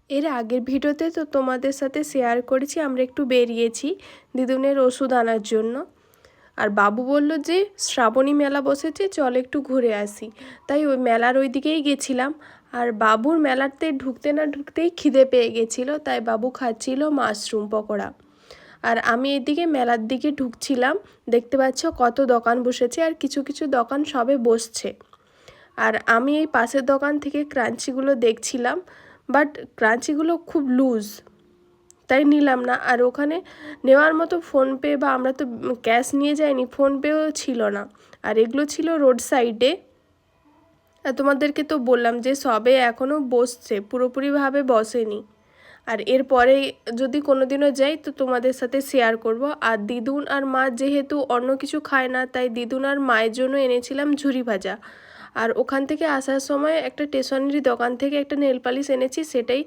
এর আগের ভিডিওতে তো তোমাদের সাথে শেয়ার করেছি আমরা একটু বেরিয়েছি দিদুনের ওষুধ আনার জন্য। আর বাবু বলল যে শ্রাবণী মেলা বসেছে, চল একটু ঘুরে আসি। তাই ওই মেলার ওই দিকেই গেছিলাম। আর বাবুর মেলাতে ঢুকতে না ঢুকতেই খিদে পেয়ে গেছিলো, তাই বাবু খাচ্ছিল মাশরুম পকোড়া। আর আমি এদিকে মেলার দিকে ঢুকছিলাম, দেখতে পাচ্ছ কত দোকান বসেছে আর কিছু কিছু দোকান সবে বসছে। আর আমি এই পাশের দোকান থেকে ক্রাঞ্চিগুলো দেখছিলাম, বাট ক্রাঞ্চিগুলো খুব লুজ, তাই নিলাম না। আর ওখানে নেওয়ার মতো ফোনপে বা আমরা তো ক্যাশ নিয়ে যাইনি, ফোনপেও ছিল না। আর এগুলো ছিল রোড সাইডে। আর তোমাদেরকে তো বললাম যে সবে এখনও বসছে, পুরোপুরিভাবে বসেনি। আর এরপরে যদি কোনো দিনও যাই তো তোমাদের সাথে শেয়ার করব। আর দিদুন আর মা যেহেতু অন্য কিছু খায় না, তাই দিদুন আর মায়ের জন্য এনেছিলাম ঝুরি ভাজা। আর ওখান থেকে আসার সময় একটা স্টেশনারি দোকান থেকে একটা নেল পালিশ এনেছি, সেটাই